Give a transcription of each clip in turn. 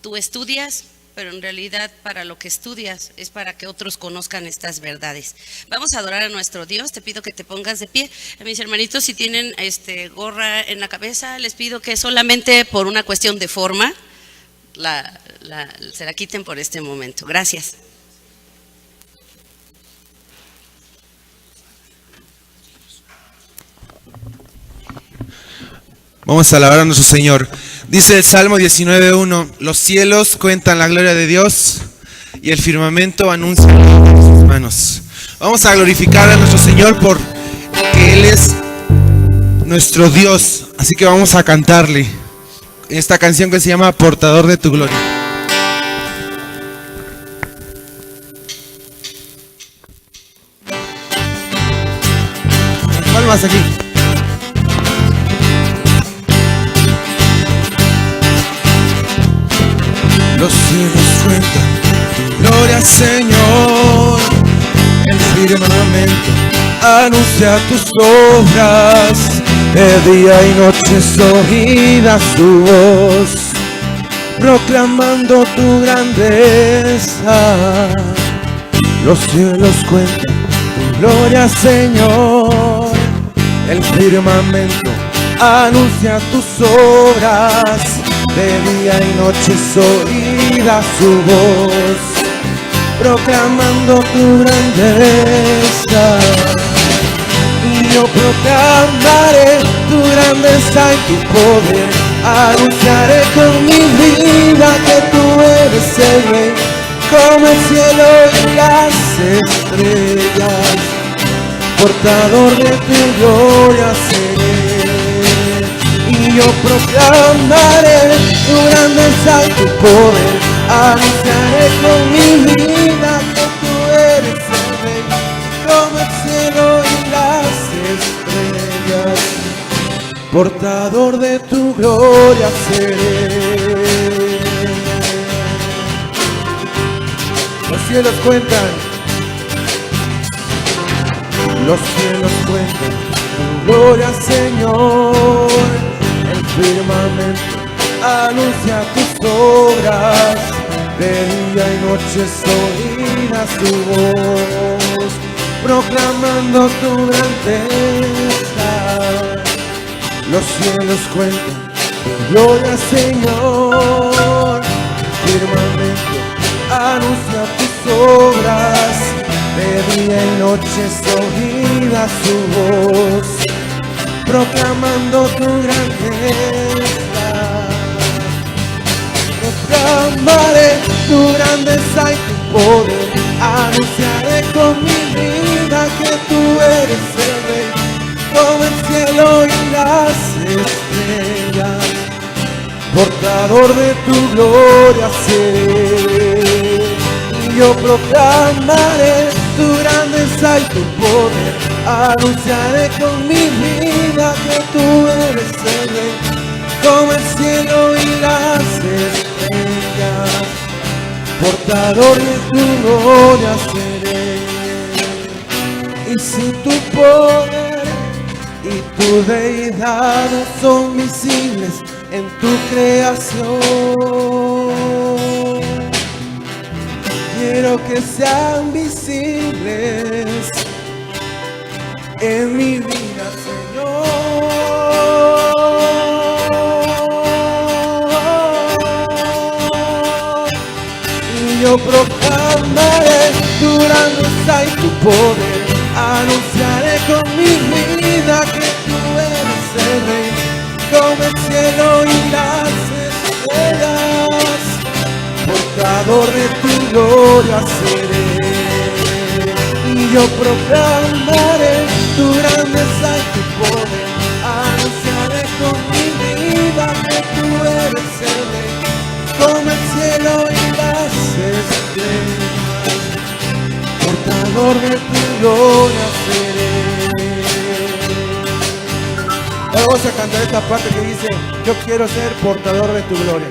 tú estudias, pero en realidad para lo que estudias es para que otros conozcan estas verdades. Vamos a adorar a nuestro Dios. Te pido que te pongas de pie. A mis hermanitos, si tienen gorra en la cabeza, les pido que solamente por una cuestión de forma se la quiten por este momento. Gracias. Vamos a alabar a nuestro Señor. Dice el Salmo 19:1: los cielos cuentan la gloria de Dios y el firmamento anuncia la obra de sus manos. Vamos a glorificar a nuestro Señor porque Él es nuestro Dios. Así que vamos a cantarle esta canción que se llama Portador de tu gloria. Las palmas aquí. Los cielos cuentan tu gloria, Señor. El firmamento anuncia tus obras. De día y noche es oída su voz, proclamando tu grandeza. Los cielos cuentan tu gloria, Señor. El firmamento anuncia tus obras. De día y noche es oída su voz, proclamando tu grandeza. Y yo proclamaré tu grandeza y tu poder, anunciaré con mi vida que tú eres el Rey, como el cielo y las estrellas, portador de tu gloria seré. Y yo proclamaré tu grandeza y tu poder, anunciaré con mi vida que tú eres el Rey, como el cielo y las estrellas, portador de tu gloria seré. Los cielos cuentan tu gloria, Señor. El firmamento anuncia tus obras. De día y noche es oída su voz, proclamando tu grandeza. Los cielos cuentan tu gloria, Señor. Firmamento anuncia tus obras. De día y noche es oída su voz, proclamando tu grandeza. Proclamaré tu grandeza y tu poder, anunciaré con mi vida que tú eres el Rey, como el cielo y las estrellas, portador de tu gloria seré. Y yo proclamaré tu grandeza y tu poder, anunciaré con mi vida que tú eres el Rey, como el cielo y las estrellas, portador de tu gloria seré. Y si tu poder y tu deidad son visibles en tu creación, quiero que sean visibles en mi vida, Señor. Y yo proclamaré tu grandeza y tu poder, anunciaré con mi vida que tú eres el Rey, como el cielo y las estrellas, portador de tu gloria seré. Y yo proclamaré tu grandeza y tu poder, anunciaré con mi vida que tú eres el Rey, como el cielo y las estrellas, portador de tu gloria seré. Vamos a cantar esta parte que dice: yo quiero ser portador de tu gloria.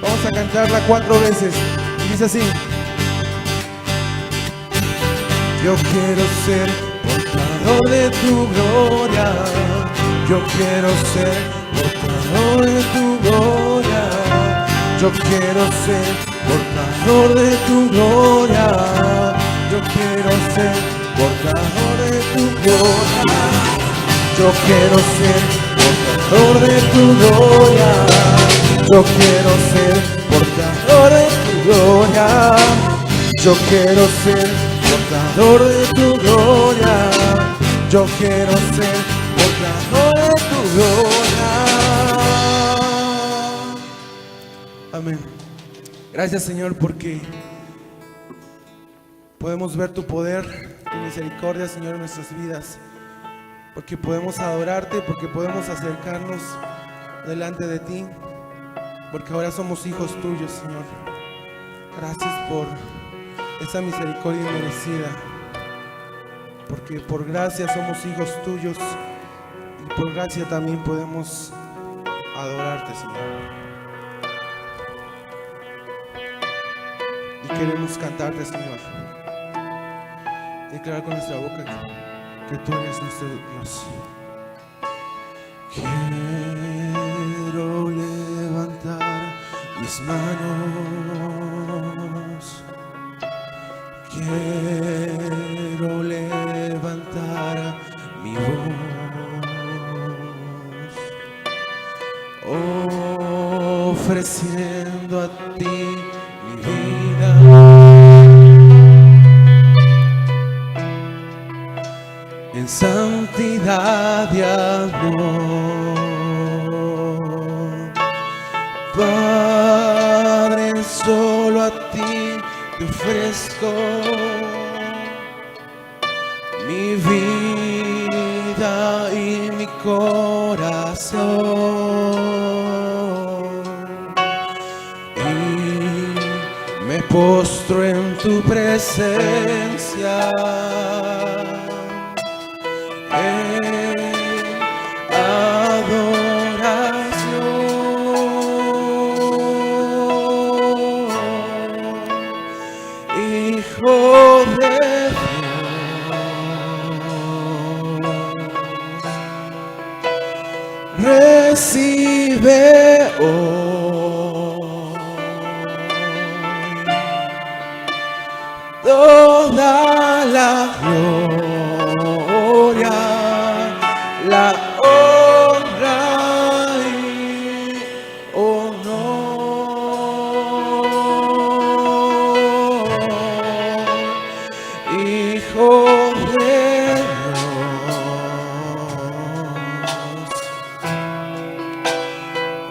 Vamos a cantarla 4 veces. Dice así: yo quiero ser portador de tu gloria. Yo quiero ser portador de tu gloria. Yo quiero ser portador de tu gloria. Yo quiero ser portador de tu gloria. Yo quiero ser portador de tu gloria. Yo quiero ser portador de tu gloria. Yo quiero ser portador de tu gloria. Yo quiero ser portador de tu gloria. Amén. Gracias, Señor, porque podemos ver tu poder, tu misericordia, Señor, en nuestras vidas. Porque podemos adorarte, porque podemos acercarnos delante de ti. Porque ahora somos hijos tuyos, Señor. Gracias por esa misericordia inmerecida. Porque por gracia somos hijos tuyos. Y por gracia también podemos adorarte, Señor. Y queremos cantarte, Señor. Declarar con nuestra boca que tú eres nuestro Dios. Quiero levantar mis manos. Quiero levantar mi voz, ofreciendo a ti mi vida. En santidad y amor, Padre, solo a ti te ofrezco mi vida y mi corazón, y me postro en tu presencia. Recibe hoy toda la gloria, la honra y honor, Hijo de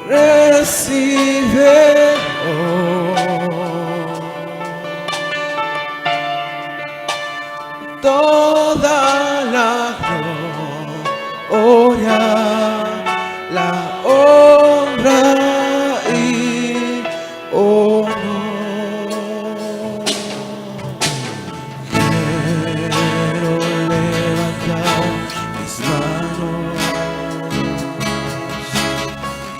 recibe toda la gloria, la honra y honor. Quiero levantar mis manos.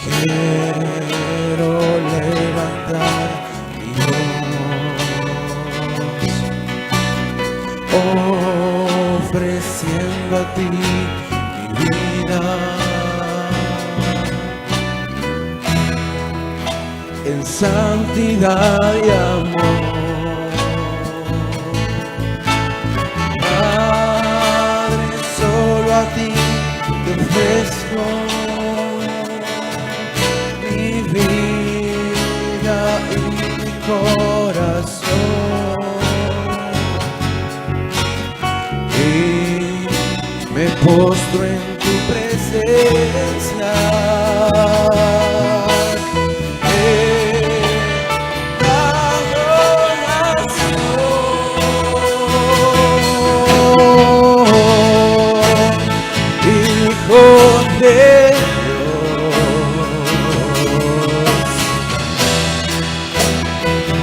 Quiero levantar mi voz, ofreciendo a ti mi vida. En santidad y amor, Padre, solo a ti te ofrezco mi vida y mi corazón, y me postro en tu presencia.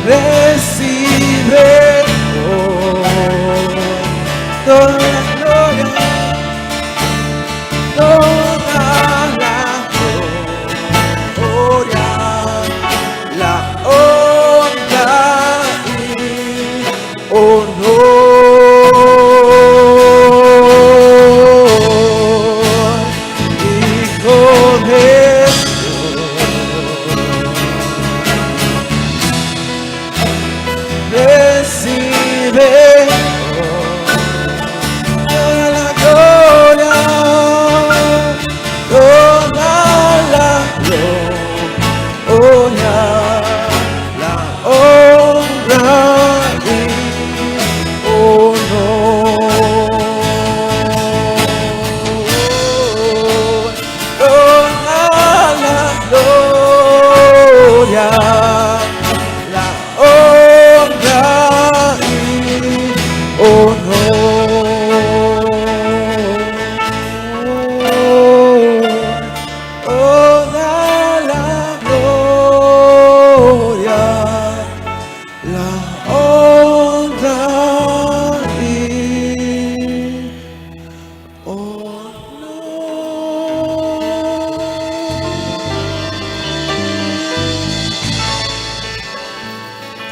Recibe toda la gloria, toda la gloria, la honra y honor, Hijo de Dios.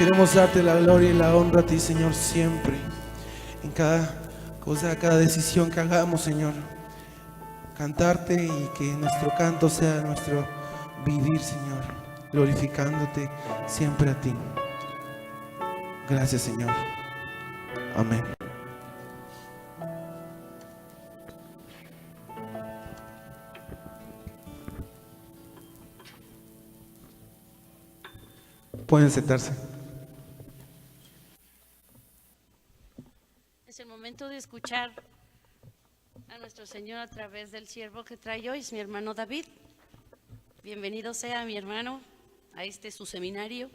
Queremos darte la gloria y la honra a ti, Señor, siempre. En cada cosa, cada decisión que hagamos, Señor. Cantarte y que nuestro canto sea nuestro vivir, Señor. Glorificándote siempre a ti. Gracias, Señor. Amén. Pueden sentarse. Es el momento de escuchar a nuestro Señor a través del siervo que trae hoy, es mi hermano David. Bienvenido sea mi hermano a su seminario.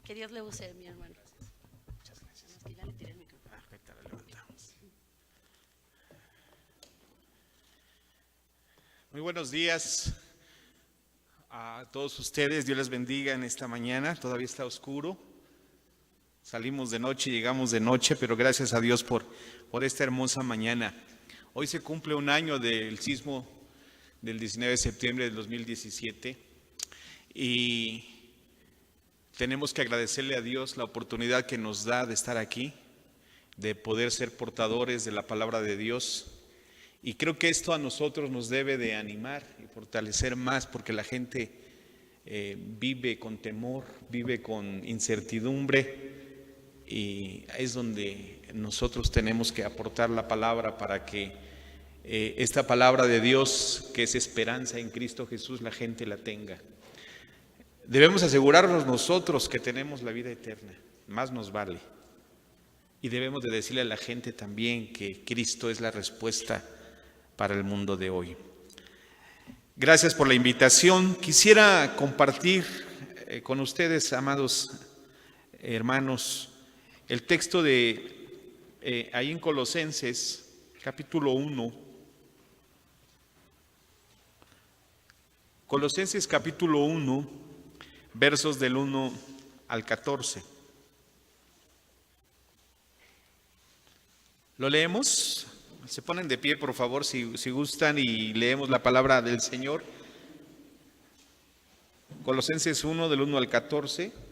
Que Dios le use, mi hermano. Muchas gracias. Ya le tiré el micrófono. Ahorita la levantamos. Muy buenos días a todos ustedes. Dios les bendiga en esta mañana. Todavía está oscuro. Salimos de noche, llegamos de noche, pero gracias a Dios por esta hermosa mañana. Hoy se cumple un año del sismo del 19 de septiembre del 2017 y tenemos que agradecerle a Dios la oportunidad que nos da de estar aquí, de poder ser portadores de la palabra de Dios. Y creo que esto a nosotros nos debe de animar y fortalecer más, porque la gente vive con temor, vive con incertidumbre, y es donde nosotros tenemos que aportar la palabra para que esta palabra de Dios, que es esperanza en Cristo Jesús, la gente la tenga. Debemos asegurarnos nosotros que tenemos la vida eterna, más nos vale. Y debemos de decirle a la gente también que Cristo es la respuesta para el mundo de hoy. Gracias por la invitación. Quisiera compartir con ustedes, amados hermanos, el texto de ahí en Colosenses, capítulo 1. Colosenses capítulo 1, versos del 1 al 14. ¿Lo leemos? Se ponen de pie, por favor, si gustan, y leemos la palabra del Señor. Colosenses 1, del 1 al 14.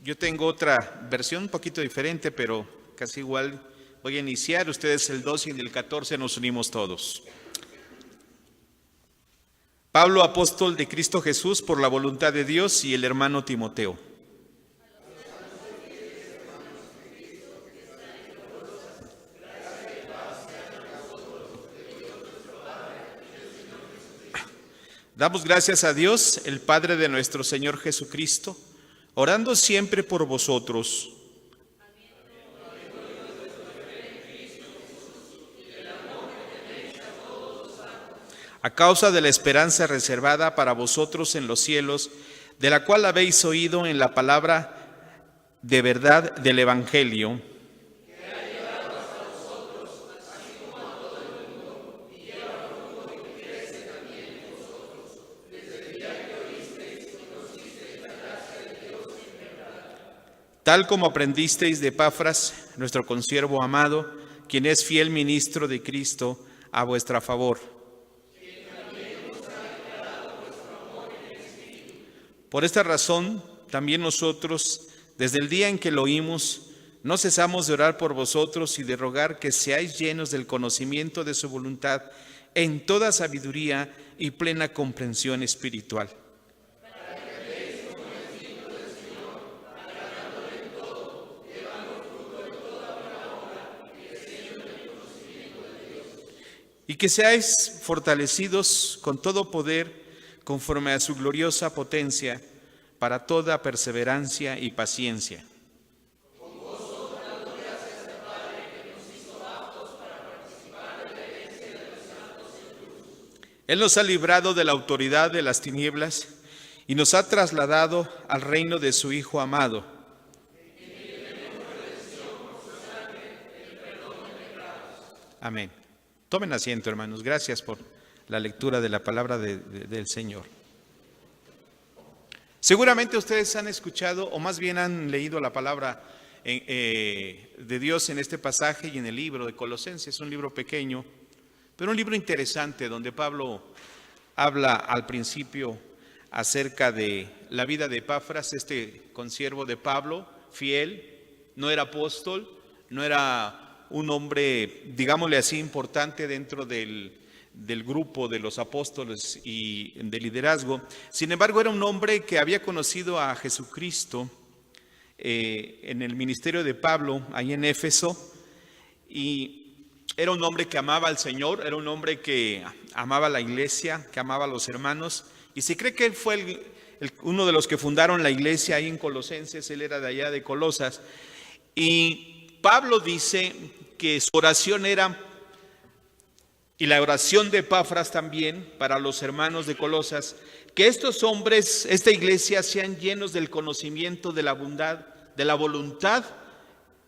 Yo tengo otra versión un poquito diferente, pero casi igual. Voy a iniciar, ustedes el 2 y en el 14 nos unimos todos. Pablo, apóstol de Cristo Jesús por la voluntad de Dios, y el hermano Timoteo. Damos gracias a Dios, el Padre de nuestro Señor Jesucristo, orando siempre por vosotros. A causa de la esperanza reservada para vosotros en los cielos, de la cual habéis oído en la palabra de verdad del Evangelio, tal como aprendisteis de Epafras, nuestro consiervo amado, quien es fiel ministro de Cristo a vuestra favor. Por esta razón, también nosotros, desde el día en que lo oímos, no cesamos de orar por vosotros y de rogar que seáis llenos del conocimiento de su voluntad en toda sabiduría y plena comprensión espiritual. Y que seáis fortalecidos con todo poder conforme a su gloriosa potencia, para toda perseverancia y paciencia. Él nos ha librado de la autoridad de las tinieblas y nos ha trasladado al reino de su Hijo amado. Amén. Tomen asiento, hermanos. Gracias por la lectura de la palabra del Señor. Seguramente ustedes han escuchado, o más bien han leído la palabra de Dios en este pasaje y en el libro de Colosenses, un libro pequeño, pero un libro interesante donde Pablo habla al principio acerca de la vida de Epafras, este consiervo de Pablo, fiel, no era apóstol, no era un hombre, digámosle así, importante dentro del grupo de los apóstoles y de liderazgo. Sin embargo, era un hombre que había conocido a Jesucristo en el ministerio de Pablo, ahí en Éfeso, y era un hombre que amaba al Señor, era un hombre que amaba la iglesia, que amaba a los hermanos, y se cree que él fue uno de los que fundaron la iglesia ahí en Colosenses. Él era de allá de Colosas, y Pablo dice que su oración era, y la oración de Epafras también para los hermanos de Colosas, que estos hombres, esta iglesia, sean llenos del conocimiento de la bondad, de la voluntad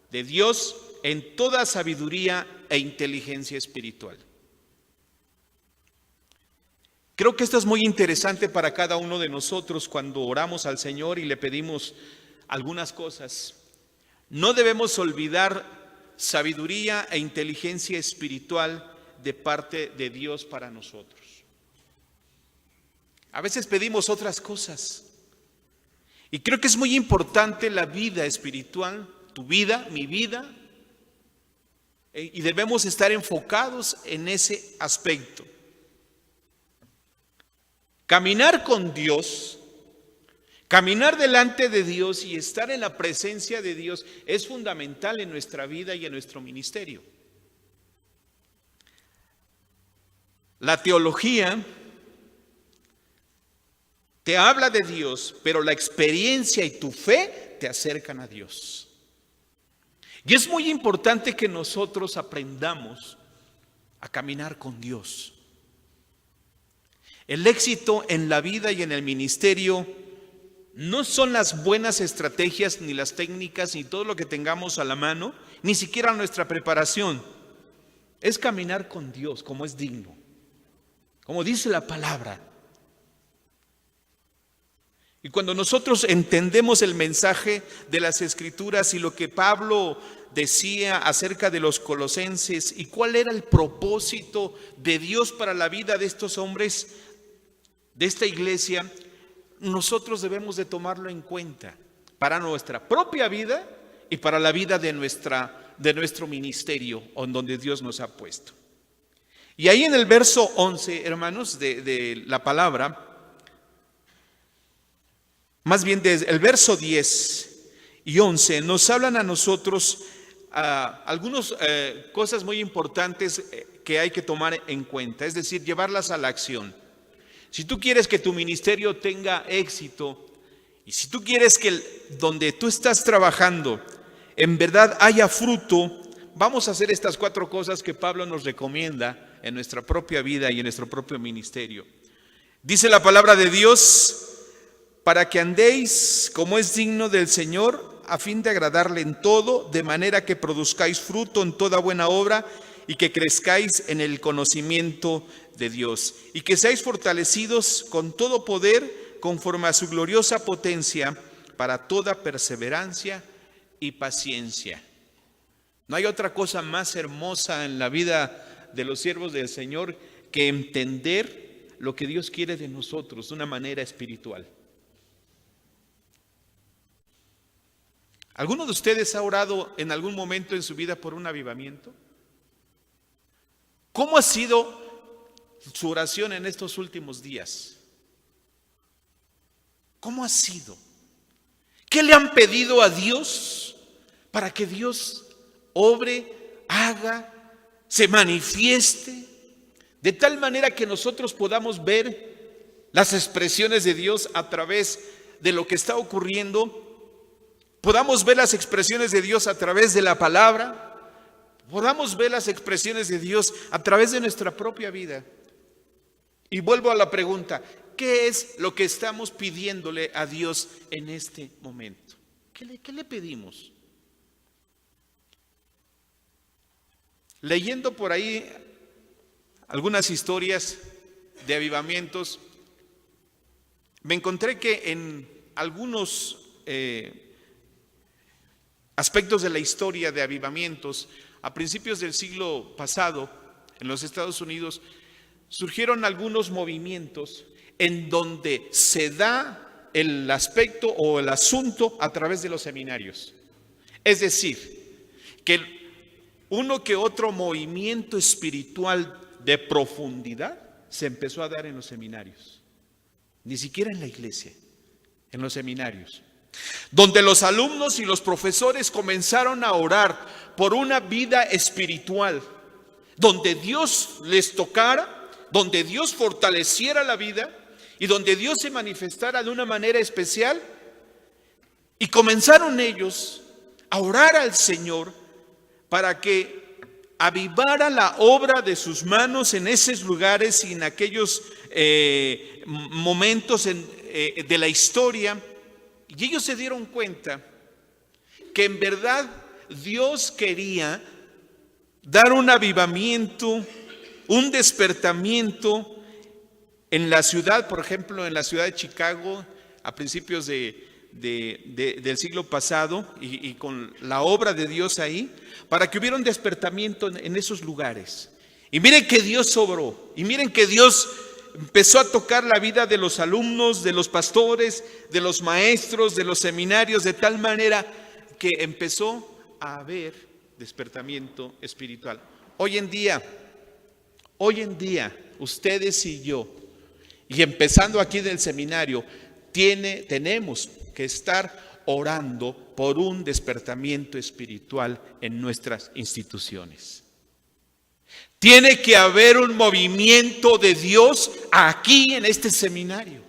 de Dios en toda sabiduría e inteligencia espiritual. Creo que esto es muy interesante para cada uno de nosotros cuando oramos al Señor y le pedimos algunas cosas. No debemos olvidar sabiduría e inteligencia espiritual de parte de Dios para nosotros. A veces pedimos otras cosas. Y creo que es muy importante la vida espiritual, tu vida, mi vida, y debemos estar enfocados en ese aspecto. Caminar con Dios, caminar delante de Dios y estar en la presencia de Dios es fundamental en nuestra vida y en nuestro ministerio. La teología te habla de Dios, pero la experiencia y tu fe te acercan a Dios. Y es muy importante que nosotros aprendamos a caminar con Dios. El éxito en la vida y en el ministerio no son las buenas estrategias, ni las técnicas, ni todo lo que tengamos a la mano, ni siquiera nuestra preparación. Es caminar con Dios como es digno, como dice la palabra. Y cuando nosotros entendemos el mensaje de las Escrituras y lo que Pablo decía acerca de los colosenses y cuál era el propósito de Dios para la vida de estos hombres, de esta iglesia, nosotros debemos de tomarlo en cuenta para nuestra propia vida y para la vida de nuestro ministerio, en donde Dios nos ha puesto. Y ahí en el verso 11, hermanos, de la palabra, más bien desde el verso 10 y 11, nos hablan a nosotros algunas cosas muy importantes que hay que tomar en cuenta, es decir, llevarlas a la acción. Si tú quieres que tu ministerio tenga éxito y si tú quieres que donde tú estás trabajando en verdad haya fruto, vamos a hacer estas 4 cosas que Pablo nos recomienda en nuestra propia vida y en nuestro propio ministerio. Dice la palabra de Dios: para que andéis como es digno del Señor, a fin de agradarle en todo, de manera que produzcáis fruto en toda buena obra y que crezcáis en el conocimiento de Dios, y que seáis fortalecidos con todo poder conforme a su gloriosa potencia para toda perseverancia y paciencia. No hay otra cosa más hermosa en la vida de los siervos del Señor que entender lo que Dios quiere de nosotros de una manera espiritual. ¿Alguno de ustedes ha orado en algún momento en su vida por un avivamiento? ¿Cómo ha sido su oración en estos últimos días? ¿Cómo ha sido? ¿Qué le han pedido a Dios para que Dios obre, haga, se manifieste, de tal manera que nosotros podamos ver las expresiones de Dios a través de lo que está ocurriendo? Podamos ver las expresiones de Dios a través de la palabra, podamos ver las expresiones de Dios a través de nuestra propia vida. Y vuelvo a la pregunta: ¿qué es lo que estamos pidiéndole a Dios en este momento? ¿Qué le pedimos? Leyendo por ahí algunas historias de avivamientos, me encontré que en algunos aspectos de la historia de avivamientos, a principios del siglo pasado, en los Estados Unidos, surgieron algunos movimientos en donde se da el aspecto o el asunto a través de los seminarios. Es decir, que uno que otro movimiento espiritual de profundidad se empezó a dar en los seminarios. Ni siquiera en la iglesia, en los seminarios. Donde los alumnos y los profesores comenzaron a orar por una vida espiritual, donde Dios les tocara, donde Dios fortaleciera la vida y donde Dios se manifestara de una manera especial. Y comenzaron ellos a orar al Señor para que avivara la obra de sus manos en esos lugares y en aquellos momentos de la historia. Y ellos se dieron cuenta que en verdad Dios quería dar un avivamiento, un despertamiento en la ciudad, por ejemplo, en la ciudad de Chicago, a principios del siglo pasado, y con la obra de Dios ahí, para que hubiera un despertamiento en esos lugares. Y miren que Dios obró, y miren que Dios empezó a tocar la vida de los alumnos, de los pastores, de los maestros, de los seminarios, de tal manera que empezó a haber despertamiento espiritual. Hoy en día, ustedes y yo, y empezando aquí del seminario, tenemos que estar orando por un despertamiento espiritual en nuestras instituciones. Tiene que haber un movimiento de Dios aquí en este seminario.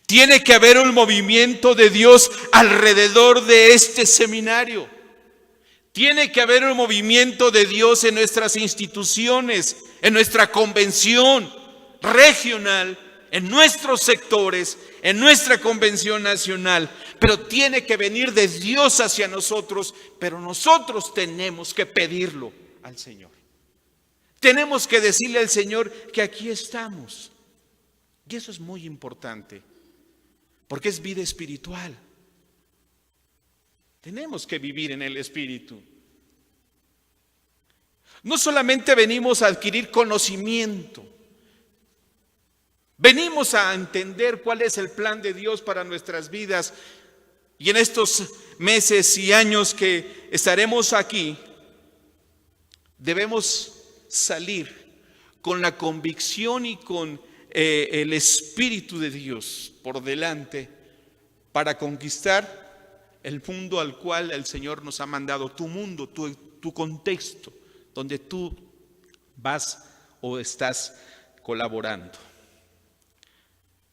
Tiene que haber un movimiento de Dios alrededor de este seminario. Tiene que haber un movimiento de Dios en nuestras instituciones, en nuestra convención regional, en nuestros sectores, en nuestra convención nacional. Pero tiene que venir de Dios hacia nosotros, pero nosotros tenemos que pedirlo al Señor. Tenemos que decirle al Señor que aquí estamos. Y eso es muy importante, porque es vida espiritual. Tenemos que vivir en el Espíritu. No solamente venimos a adquirir conocimiento, venimos a entender cuál es el plan de Dios para nuestras vidas. Y en estos meses y años que estaremos aquí, debemos salir con la convicción y con el Espíritu de Dios por delante para conquistar el mundo al cual el Señor nos ha mandado, tu mundo, tu contexto, donde tú vas o estás colaborando.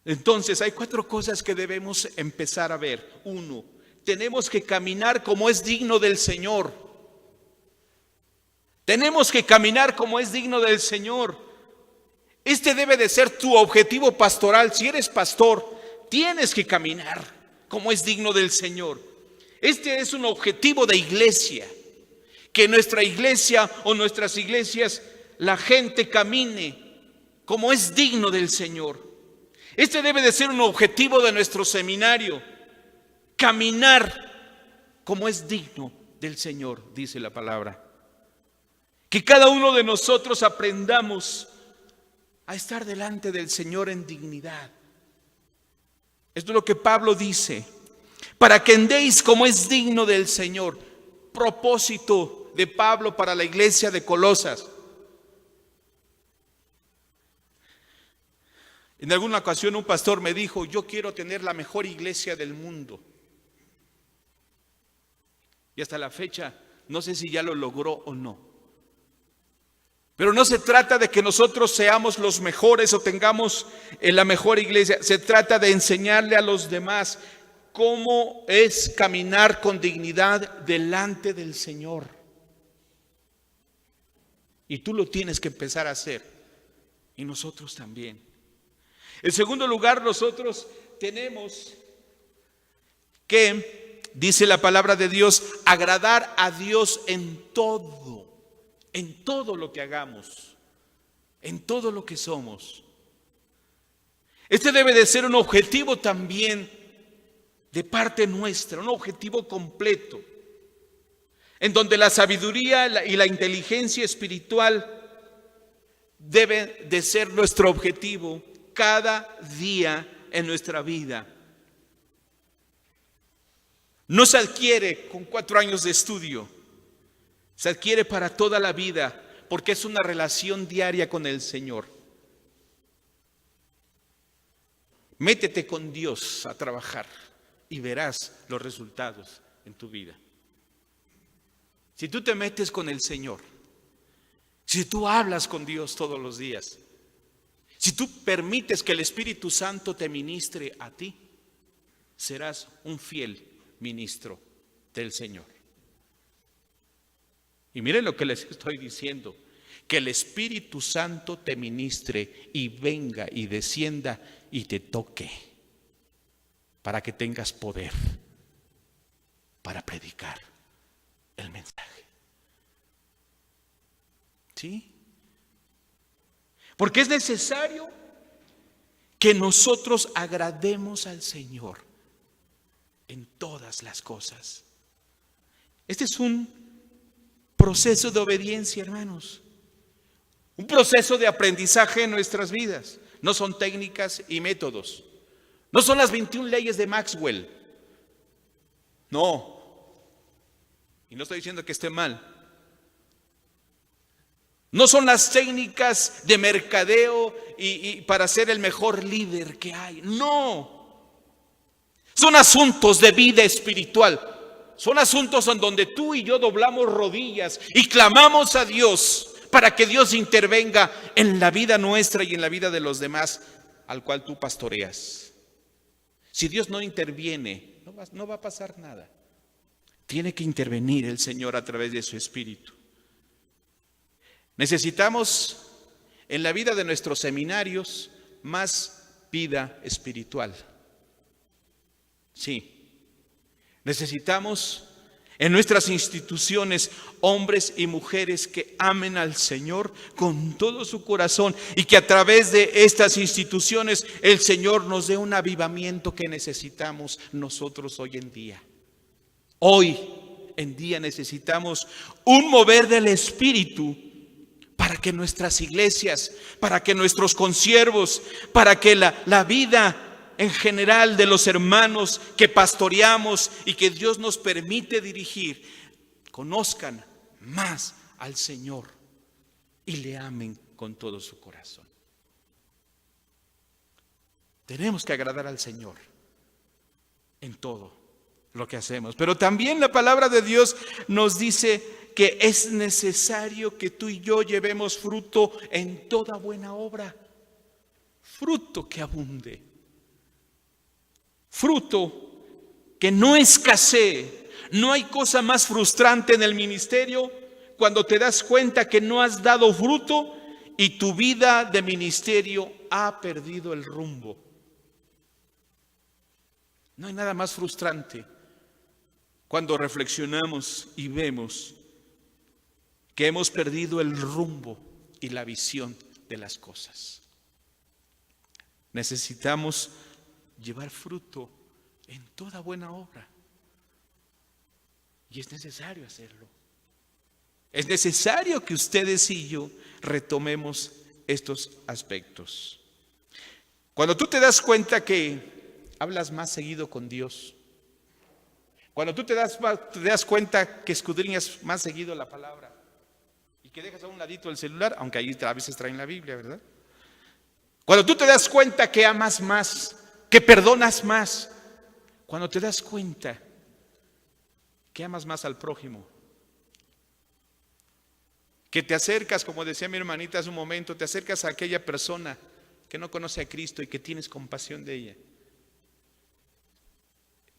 Entonces hay 4 cosas que debemos empezar a ver. 1, tenemos que caminar como es digno del Señor. Tenemos que caminar como es digno del Señor. Este debe de ser tu objetivo pastoral. Si eres pastor, tienes que caminar como es digno del Señor. Este es un objetivo de iglesia. Que nuestra iglesia o nuestras iglesias, la gente camine como es digno del Señor. Este debe de ser un objetivo de nuestro seminario. Caminar como es digno del Señor, dice la palabra. Que cada uno de nosotros aprendamos a estar delante del Señor en dignidad. Esto es lo que Pablo dice. Para que andéis como es digno del Señor. Propósito de Pablo para la iglesia de Colosas. En alguna ocasión un pastor me dijo: yo quiero tener la mejor iglesia del mundo. Y hasta la fecha no sé si ya lo logró o no. Pero no se trata de que nosotros seamos los mejores o tengamos la mejor iglesia. Se trata de enseñarle a los demás cómo es caminar con dignidad delante del Señor. Y tú lo tienes que empezar a hacer. Y nosotros también. En segundo lugar, nosotros tenemos que, dice la palabra de Dios, agradar a Dios en todo lo que hagamos, en todo lo que somos. Este debe de ser un objetivo también de parte nuestra, un objetivo completo, en donde la sabiduría y la inteligencia espiritual debe de ser nuestro objetivo. cada día en nuestra vida. No se adquiere con 4 años de estudio, se adquiere para toda la vida, porque es una relación diaria con el Señor. Métete con Dios a trabajar y verás los resultados en tu vida. Si tú te metes con el Señor, si tú hablas con Dios todos los días, si tú permites que el Espíritu Santo te ministre a ti, serás un fiel ministro del Señor. Y miren lo que les estoy diciendo, que el Espíritu Santo te ministre y venga y descienda y te toque para que tengas poder para predicar el mensaje. ¿Sí? Porque es necesario que nosotros agrademos al Señor en todas las cosas. Este es un proceso de obediencia, hermanos. Un proceso de aprendizaje en nuestras vidas. No son técnicas y métodos. No son las 21 leyes de Maxwell. No. Y no estoy diciendo que esté mal. No son las técnicas de mercadeo y para ser el mejor líder que hay. No. Son asuntos de vida espiritual. Son asuntos en donde tú y yo doblamos rodillas y clamamos a Dios para que Dios intervenga en la vida nuestra y en la vida de los demás al cual tú pastoreas. Si Dios no interviene, no va a pasar nada. Tiene que intervenir el Señor a través de su Espíritu. Necesitamos en la vida de nuestros seminarios más vida espiritual. Sí. Necesitamos en nuestras instituciones hombres y mujeres que amen al Señor con todo su corazón y que a través de estas instituciones el Señor nos dé un avivamiento que necesitamos nosotros hoy en día. Hoy en día necesitamos un mover del Espíritu para que nuestras iglesias, para que nuestros consiervos, para que la vida en general de los hermanos que pastoreamos y que Dios nos permite dirigir, conozcan más al Señor y le amen con todo su corazón. Tenemos que agradar al Señor en todo lo que hacemos. Pero también la palabra de Dios nos dice que es necesario que tú y yo llevemos fruto en toda buena obra. Fruto que abunde. Fruto que no escasee. No hay cosa más frustrante en el ministerio cuando te das cuenta que no has dado fruto y tu vida de ministerio ha perdido el rumbo. No hay nada más frustrante cuando reflexionamos y vemos que hemos perdido el rumbo y la visión de las cosas. Necesitamos llevar fruto en toda buena obra. Y es necesario hacerlo. Es necesario que ustedes y yo retomemos estos aspectos. Cuando tú te das cuenta que hablas más seguido con Dios, cuando tú te das cuenta que escudriñas más seguido la palabra y que dejas a un ladito el celular, aunque ahí a veces traen la Biblia, ¿verdad? Cuando tú te das cuenta que amas más, que perdonas más, cuando te das cuenta que amas más al prójimo, que te acercas, como decía mi hermanita hace un momento, te acercas a aquella persona que no conoce a Cristo y que tienes compasión de ella.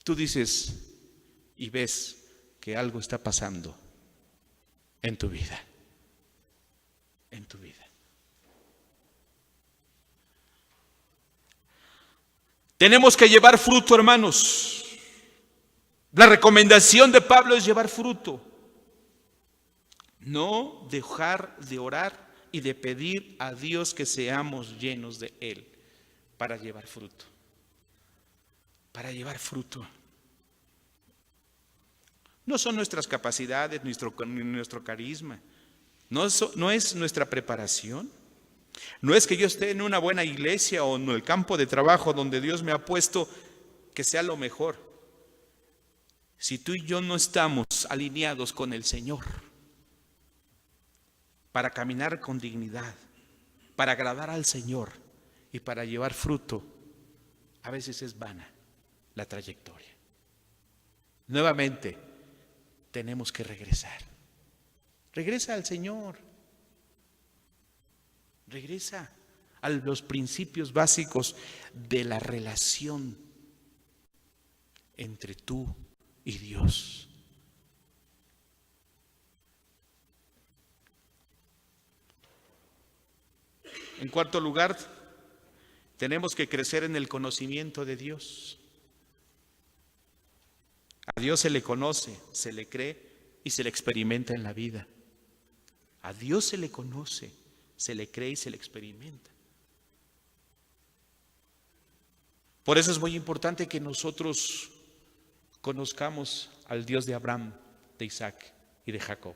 Tú dices y ves que algo está pasando en tu vida, en tu vida. Tenemos que llevar fruto, hermanos. La recomendación de Pablo es llevar fruto. No dejar de orar y de pedir a Dios que seamos llenos de Él para llevar fruto. Para llevar fruto. No son nuestras capacidades, nuestro carisma. No es nuestra preparación. No es que yo esté en una buena iglesia o en el campo de trabajo donde Dios me ha puesto que sea lo mejor. Si tú y yo no estamos alineados con el Señor para caminar con dignidad, para agradar al Señor y para llevar fruto, a veces es vana la trayectoria. Nuevamente, tenemos que regresar. Regresa al Señor. Regresa a los principios básicos de la relación entre tú y Dios. En cuarto lugar, tenemos que crecer en el conocimiento de Dios. A Dios se le conoce, se le cree y se le experimenta en la vida. A Dios se le conoce, se le cree y se le experimenta. Por eso es muy importante que nosotros conozcamos al Dios de Abraham, de Isaac y de Jacob.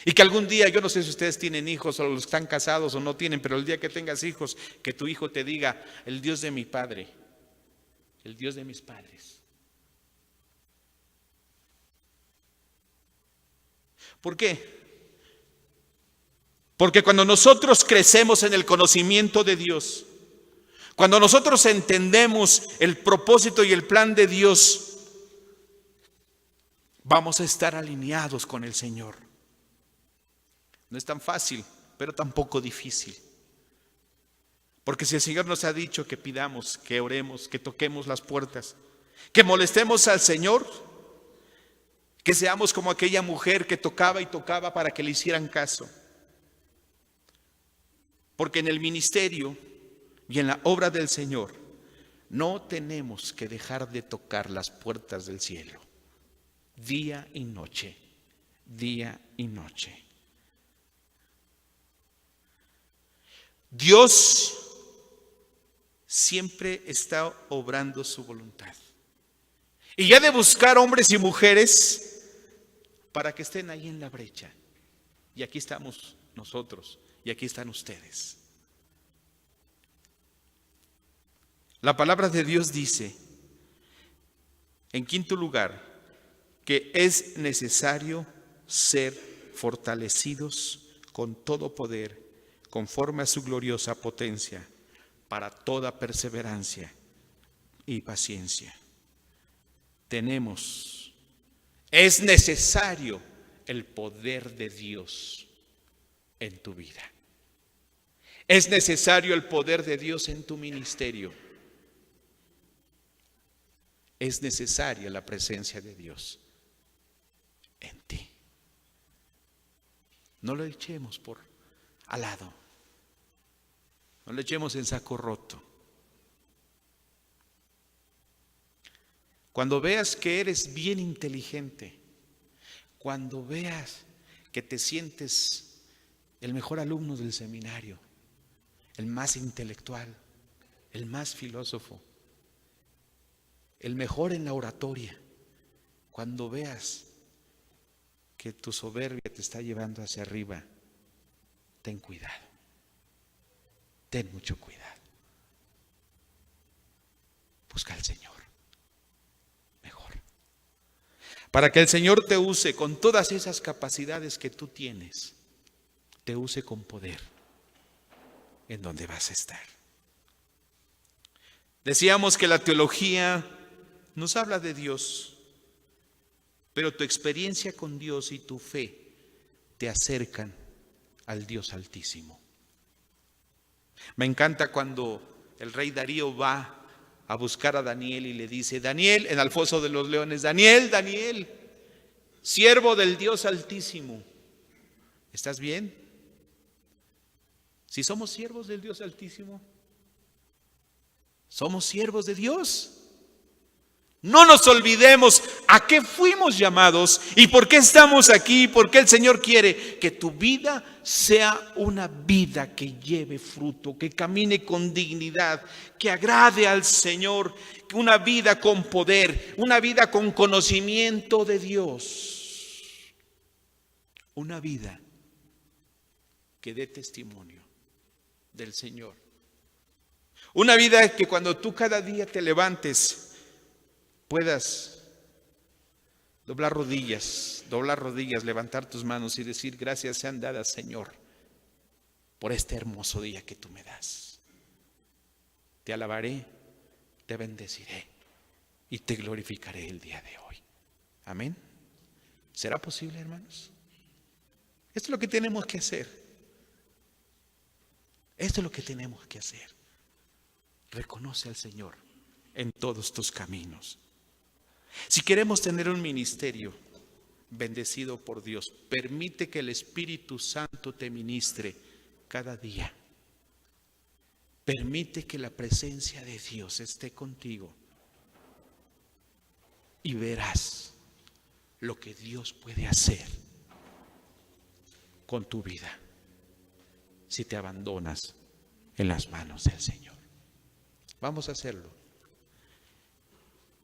Y que algún día, yo no sé si ustedes tienen hijos o los están casados o no tienen, pero el día que tengas hijos, que tu hijo te diga: el Dios de mi padre, el Dios de mis padres. ¿Por qué? Porque cuando nosotros crecemos en el conocimiento de Dios, cuando nosotros entendemos el propósito y el plan de Dios, vamos a estar alineados con el Señor. No es tan fácil, pero tampoco difícil. Porque si el Señor nos ha dicho que pidamos, que oremos, que toquemos las puertas, que molestemos al Señor, que seamos como aquella mujer que tocaba y tocaba para que le hicieran caso. Porque en el ministerio y en la obra del Señor no tenemos que dejar de tocar las puertas del cielo, día y noche, día y noche. Dios siempre está obrando su voluntad. Y ya de buscar hombres y mujeres para que estén ahí en la brecha. Y aquí estamos nosotros, y aquí están ustedes. La palabra de Dios dice, en quinto lugar, que es necesario ser fortalecidos con todo poder, conforme a su gloriosa potencia, para toda perseverancia y paciencia. Es necesario el poder de Dios en tu vida. Es necesario el poder de Dios en tu ministerio. Es necesaria la presencia de Dios en ti. No lo echemos por al lado. No lo echemos en saco roto. Cuando veas que eres bien inteligente, cuando veas que te sientes el mejor alumno del seminario, el más intelectual, el más filósofo, el mejor en la oratoria, cuando veas que tu soberbia te está llevando hacia arriba, ten cuidado, ten mucho cuidado. Busca al Señor mejor, para que el Señor te use con todas esas capacidades que tú tienes, te use con poder en donde vas a estar. Decíamos que la teología nos habla de Dios, pero tu experiencia con Dios y tu fe te acercan al Dios Altísimo. Me encanta cuando el rey Darío va a buscar a Daniel y le dice: Daniel, en el foso de los leones, Daniel, siervo del Dios Altísimo, ¿estás bien? Si somos siervos del Dios Altísimo, somos siervos de Dios. No nos olvidemos a qué fuimos llamados y por qué estamos aquí, por qué el Señor quiere que tu vida sea una vida que lleve fruto, que camine con dignidad, que agrade al Señor, una vida con poder, una vida con conocimiento de Dios, una vida que dé testimonio del Señor. Una vida que cuando tú cada día te levantes puedas doblar rodillas, levantar tus manos y decir: gracias sean dadas, Señor, por este hermoso día que tú me das. Te alabaré, te bendeciré y te glorificaré el día de hoy. Amén. ¿Será posible, hermanos? Esto es lo que tenemos que hacer. Esto es lo que tenemos que hacer. Reconoce al Señor en todos tus caminos. Si queremos tener un ministerio bendecido por Dios, permite que el Espíritu Santo te ministre cada día. Permite que la presencia de Dios esté contigo y verás lo que Dios puede hacer con tu vida si te abandonas en las manos del Señor. Vamos a hacerlo.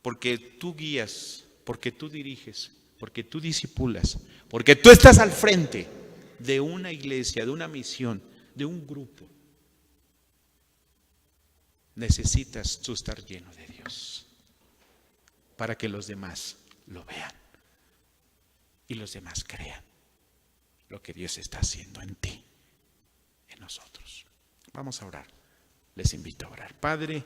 Porque tú guías, porque tú diriges, porque tú discipulas, porque tú estás al frente de una iglesia, de una misión, de un grupo. Necesitas tú estar lleno de Dios para que los demás lo vean y los demás crean lo que Dios está haciendo en ti, en nosotros. Vamos a orar. Les invito a orar. Padre,